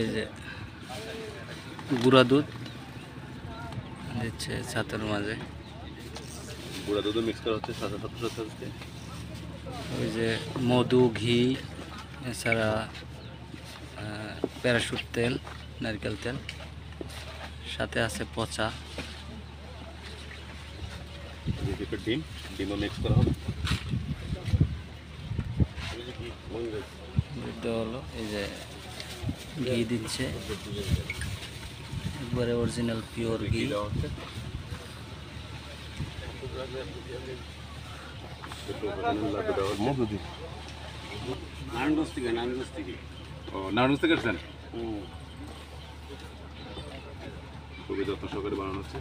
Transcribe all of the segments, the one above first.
এই যে গুঁড়া দুধ দিচ্ছে ছাতের মাঝে, গুঁড়া দুধ মিক্স করা হচ্ছে সাথে সাথে সাথে ওই যে মধু, ঘি, এছাড়া প্যারাশুট তেল, নারকেল তেল, সাথে আছে পচা ডিমও মিক্স করা হবে। হলো এই যে ঘি দিচ্ছে, একবারে অরিজিনাল পিওর ঘি। নারায়ণগঞ্জ থেকে আসছেন? খুবই যত্ন সহকারে বানানো হচ্ছে।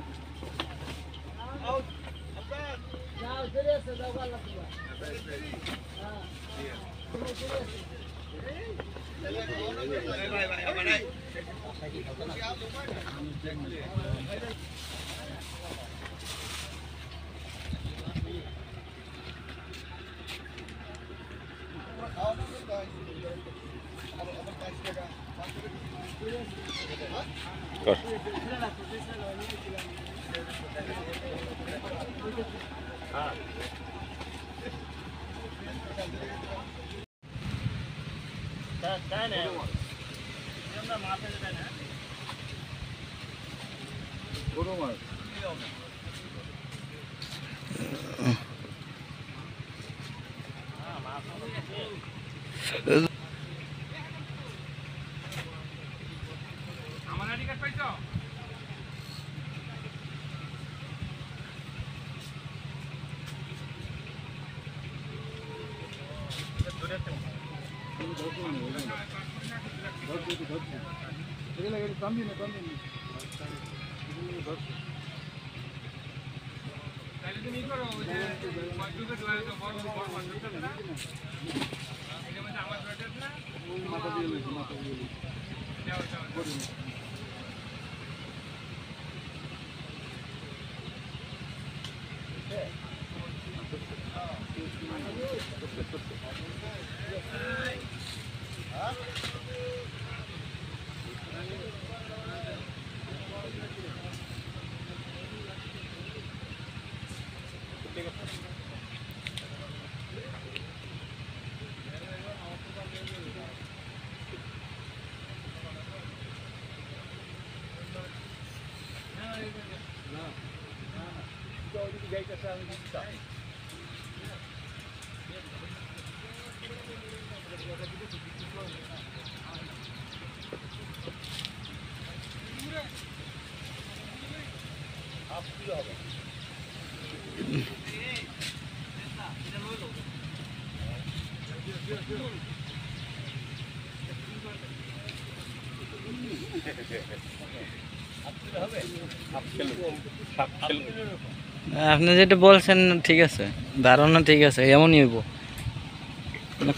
আপনি যেটা বলছেন ঠিক আছে, ধারণা ঠিক আছে, এমনই হইব,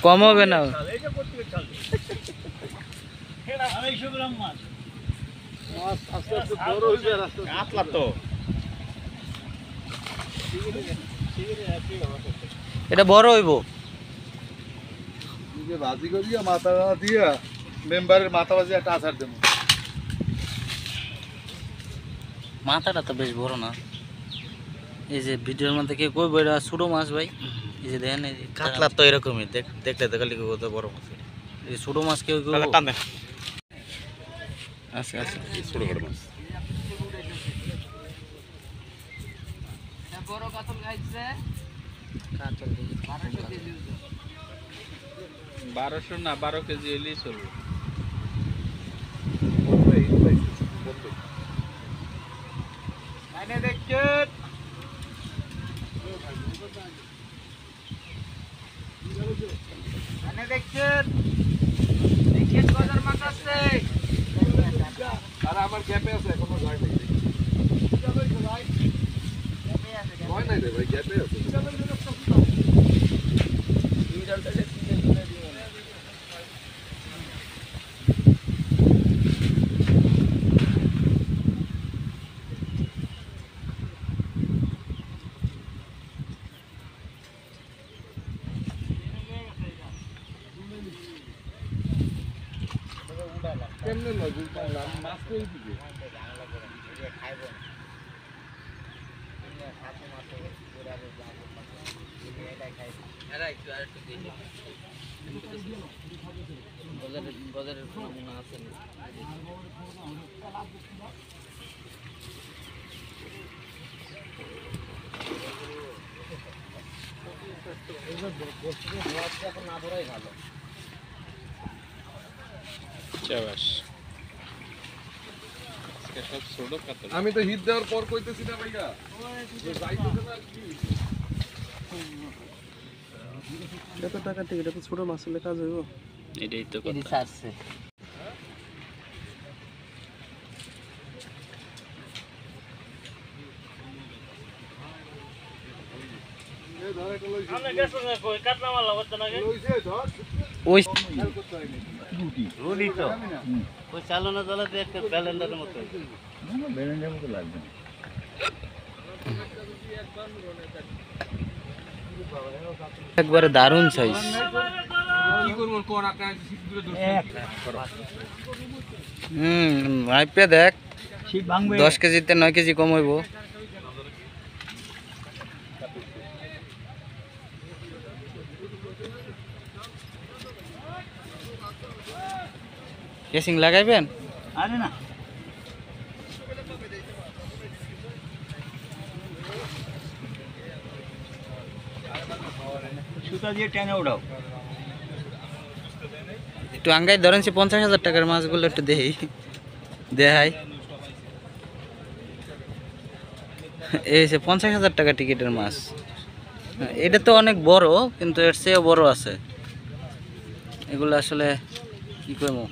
কম হবে না। এটা বড় হইব, ভাজি করিয়া মাথা দিয়া মেম্বারের মাথা ভাজি একটা আচার দেব। মাথাটা তো বেশ বড় না। এই যে ভিডিওর মধ্যে কে কই বইরা ছোট মাছ ভাই, এই যে দেখেন এই কাতলা তো এরকমই দেখতে দেখালি কত বড় মাছ। এই ছোট মাছ কেউ কেউ টান দেন। আচ্ছা আচ্ছা, ছোট বড় মাছ বড় কাতল খাইছে, কাতল 1200 না 12 কেজি এলেই চলবে। আর আমার গ্যাপে আছে, এখনো যায় নাই। হয় নাই রে ভাই, গ্যাপে আছে। কেমনে নয় মাছ তো এই দিকে আমি তো হিট দেওয়ার পর কইতেছি না ভাইয়া যে যাইতেছে না কি কত টাকা টিকিট তো ছোট মাছ হলে কাজ হইব এটাই তো এডি ছাড়ছে এ ধরে কইছি আমরা গেছো না কই কাটনা মারলা করতে না লইছে ধর ওই খেয়াল করতে হয়নি রুডি তো ওই চালনা চালাতে একটা ব্যালেন্ডারের মতো না বেরেন্ডের মতো লাগবে না। একবারে দারুণ সাইজ কি করব কোন আপনার সিট দূরে মাইপে দেখ শীত ভাঙবে 10 কেজিতে 9 কেজি কম হইব কেসিং লাগাইবেন আরে না সুতা দিয়ে টেনে উঠাও একটু আঙ্গাই ধরেন সে 50,000 টাকার মাছগুলো একটু দেই দেখাই এই যে 50,000 টাকা টিকিটের মাছ এটা তো অনেক বড় কিন্তু এর চেয়েও বড় আছে এগুলো আসলে কি করবো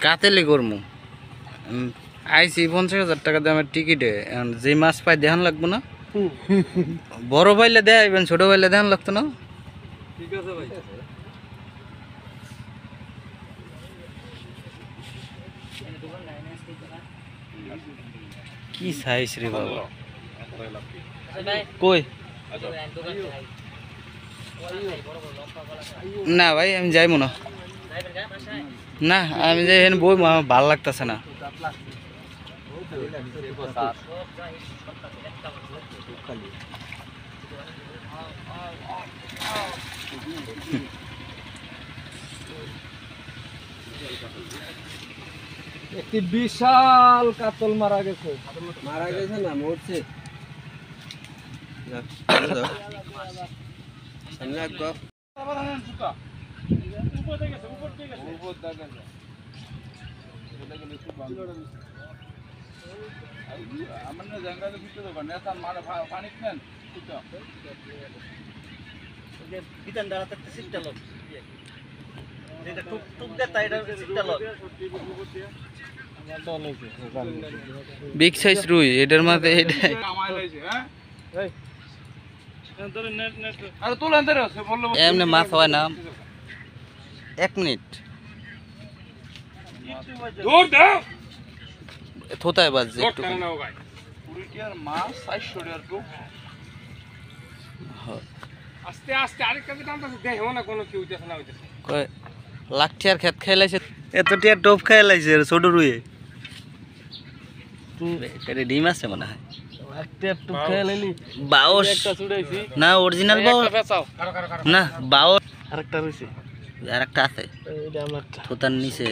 কাতেলি করবো আইসি 50,000 টাকা দামের টিকিটে যে মাছ পাই দেখান লাগবো না বড় পাইলে দেখাইবেন ছোট পাইলে দেখান লাগতো না ঠিক আছে ভাই কি সাইজ রে বাবা কই না ভাই আমি যাইবো না না আমি যাই বই আমার ভাল লাগতেছে না একটি বিশাল কাতল মারা গেছে না মরছে আমরা জঙ্গলে ভিতরে দোকান নেতা মারা পানি নেন বিধান দাঁড়াতে সিটটা লোক যেটা টুক টুক দে তাই এটা সিটটা লোক বিগ সাইজ রুই এটার মধ্যে এটা কামাই লাইছে হ্যাঁ এই ধরে নেট আরে তোলা ধরে আছে বললো এমনি মাছ হয় না 1 মিনিট দৌড় দাও থোতায় বাজছে একটু নাও ভাই 20 টাকার মাছ 400 টাকার টুক আস্তে আস্তে আরেকটা দাম তো দেখো না কোনো কি হইতেছে না হইতেছে কয় লাখটিয়ার খেত খাইলাইছে এতটিয়ার টোপ খাইলাইছে ছোট রুই এটা ডিম আছে মনে হয় একটা টুক খেয়ে লাইলি বাউস ছুড়াইছি না অরিজিনাল বাউস না বাউস আরেকটা রইছে আরেকটা আছে এটা আমার থোতার নিচে